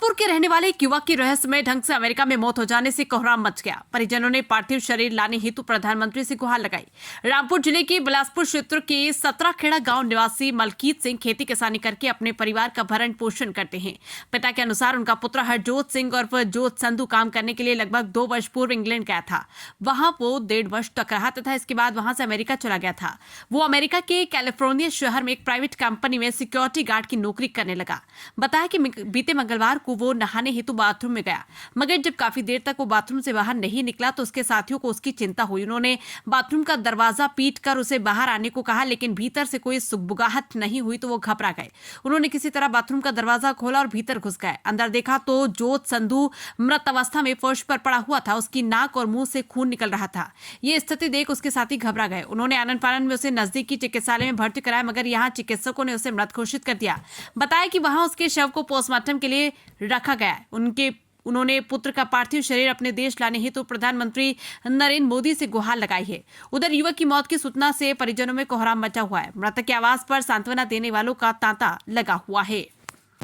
बिलासपुर के रहने वाले एक युवक की रहस्यमय ढंग से अमेरिका में मौत हो जाने से कोहराम मच गया। परिजनों ने पार्थिव शरीर लाने हेतु प्रधानमंत्री से गुहार लगाई। रामपुर जिले के बिलासपुर क्षेत्र के 17 खेड़ा गांव निवासी मलकीत सिंह खेती किसानी करके अपने परिवार का भरण पोषण करते हैं। पिता के अनुसार उनका पुत्र हरजोत सिंह और जोत संधू काम करने के लिए लगभग 2 वर्ष पूर्व इंग्लैंड गया था। वहां वो 1.5 वर्ष तक रहा तथा इसके बाद वहां से अमेरिका चला गया था। वो अमेरिका के कैलिफोर्निया शहर में एक प्राइवेट कंपनी में सिक्योरिटी गार्ड की नौकरी करने लगा। बताया कि बीते मंगलवार को वो नहाने हेतु बाथरूम में गया, मगर जब काफी देर तक वो बाथरूम से बाहर नहीं निकला तो उसके साथियों को उसकी चिंता हुई। उन्होंने बाथरूम का दरवाजा पीटकर उसे बाहर आने को कहा, लेकिन भीतर से कोई सुगबुगाहट नहीं हुई तो वो घबरा गए। उन्होंने किसी तरह बाथरूम का दरवाजा खोला और भीतर घुस गए। अंदर देखा तो जोत संधू मृत अवस्था में फर्श पर पड़ा हुआ था। उसकी नाक और मुंह से खून निकल रहा था। ये स्थिति देख उसके साथी घबरा गए। उन्होंने आनन फानन में उसे नजदीकी चिकित्सालय में भर्ती कराया, मगर यहाँ चिकित्सकों ने उसे मृत घोषित कर दिया। बताया कि वहां उसके शव को पोस्टमार्टम के लिए रखा गया है। उन्होंने पुत्र का पार्थिव शरीर अपने देश लाने हेतु प्रधानमंत्री नरेंद्र मोदी से गुहार लगाई है। उधर युवक की मौत की सूचना से परिजनों में कोहराम मचा हुआ है। मृतक के आवास पर सांत्वना देने वालों का तांता लगा हुआ है।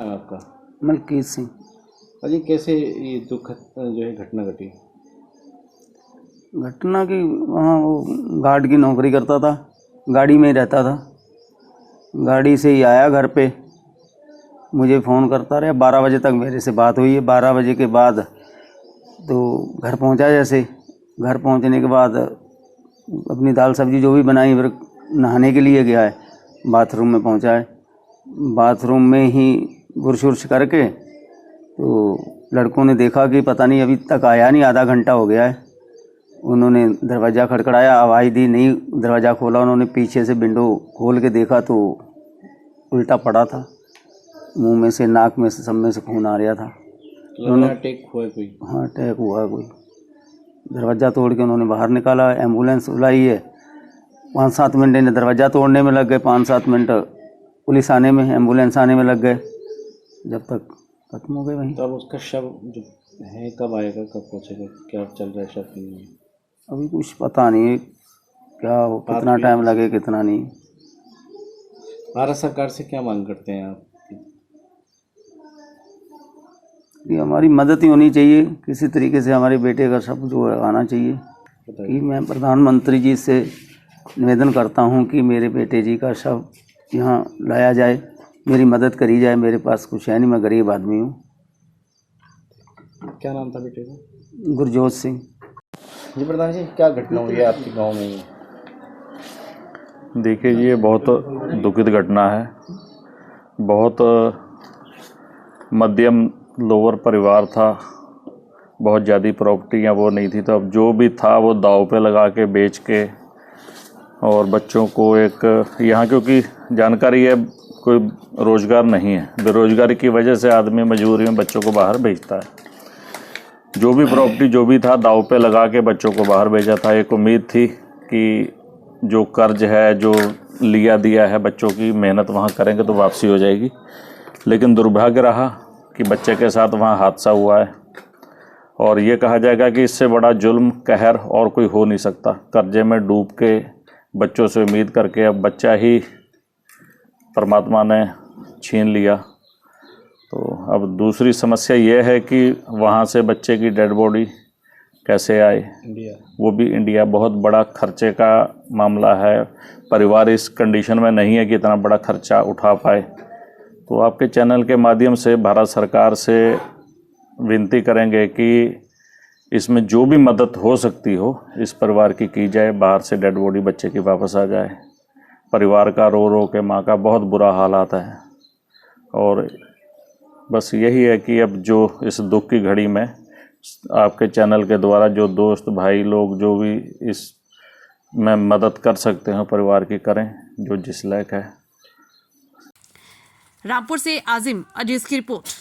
आपका मलकीत सिंह। अजी कैसे ये दुखद जो है घटना घटी? घटना की वहाँ वो गार्ड की नौकरी करता था, गाड़ी में ही रहता था। गाड़ी से ही आया घर पे, मुझे फ़ोन करता रहा। 12 बजे तक मेरे से बात हुई है। 12 बजे के बाद तो घर पहुंचा। जैसे घर पहुंचने के बाद अपनी दाल सब्जी जो भी बनाई, फिर नहाने के लिए गया है। बाथरूम में पहुंचा है। बाथरूम में ही बुर्श उर्श करके तो लड़कों ने देखा कि पता नहीं अभी तक आया नहीं, आधा घंटा हो गया है। उन्होंने दरवाज़ा खड़खड़ाया, आवाज़ दी, नहीं दरवाज़ा खोला। उन्होंने पीछे से विंडो खोल के देखा तो उल्टा पड़ा था। मुंह में से, नाक में से, सब में से खून आ रहा था। उन्होंने अटैक हुआ कोई? हाँ, अटैक हुआ कोई। दरवाज़ा तोड़ के उन्होंने बाहर निकाला। एम्बुलेंस बुलाई है। 5-7 मिनट इन्हें दरवाज़ा तोड़ने में लग गए, 5-7 मिनट पुलिस आने में, एम्बुलेंस आने में लग गए, जब तक खत्म हो गए वहीं। तो अब उसका शव जो है कब आएगा, कब पहुँचेगा, क्या चल रहा है शव के लिए? अभी कुछ पता नहीं क्या हो, कितना टाइम लगे कितना नहीं। भारत सरकार से क्या मांग करते हैं आप? कि हमारी मदद ही होनी चाहिए, किसी तरीके से हमारे बेटे का सब जो है आना चाहिए। कि मैं प्रधानमंत्री जी से निवेदन करता हूं कि मेरे बेटे जी का शव यहाँ लाया जाए, मेरी मदद करी जाए। मेरे पास कुछ है नहीं, मैं गरीब आदमी हूँ। क्या नाम था बेटे का? गुरजोत सिंह। जी प्रधान जी, क्या घटना हुई है आपके गाँव में? देखिए, ये बहुत दुखद घटना है। बहुत मध्यम लोअर परिवार था, बहुत ज़्यादा प्रॉपर्टियाँ वो नहीं थी, तो अब जो भी था वो दाव पे लगा के बेच के, और बच्चों को एक यहाँ क्योंकि जानकारी है कोई रोज़गार नहीं है, बेरोज़गारी की वजह से आदमी मजबूरी में बच्चों को बाहर भेजता है। जो भी प्रॉपर्टी जो भी था दाव पे लगा के बच्चों को बाहर भेजा था। एक उम्मीद थी कि जो कर्ज है, जो लिया दिया है, बच्चों की मेहनत वहाँ करेंगे तो वापसी हो जाएगी, लेकिन दुर्भाग्य रहा कि बच्चे के साथ वहाँ हादसा हुआ है। और ये कहा जाएगा कि इससे बड़ा जुल्म, कहर और कोई हो नहीं सकता। कर्जे में डूब के बच्चों से उम्मीद करके अब बच्चा ही परमात्मा ने छीन लिया। तो अब दूसरी समस्या ये है कि वहाँ से बच्चे की डेड बॉडी कैसे आए, वो भी इंडिया। बहुत बड़ा खर्चे का मामला है। परिवार इस कंडीशन में नहीं है कि इतना बड़ा खर्चा उठा पाए। तो आपके चैनल के माध्यम से भारत सरकार से विनती करेंगे कि इसमें जो भी मदद हो सकती हो इस परिवार की जाए। बाहर से डेड बॉडी बच्चे की वापस आ जाए। परिवार का रो रो के माँ का बहुत बुरा हालात है। और बस यही है कि अब जो इस दुख की घड़ी में आपके चैनल के द्वारा जो दोस्त भाई लोग जो भी इस में मदद कर सकते हैं परिवार की करें, जो जिस लायक है। रामपुर से आजिम अजीज की रिपोर्ट।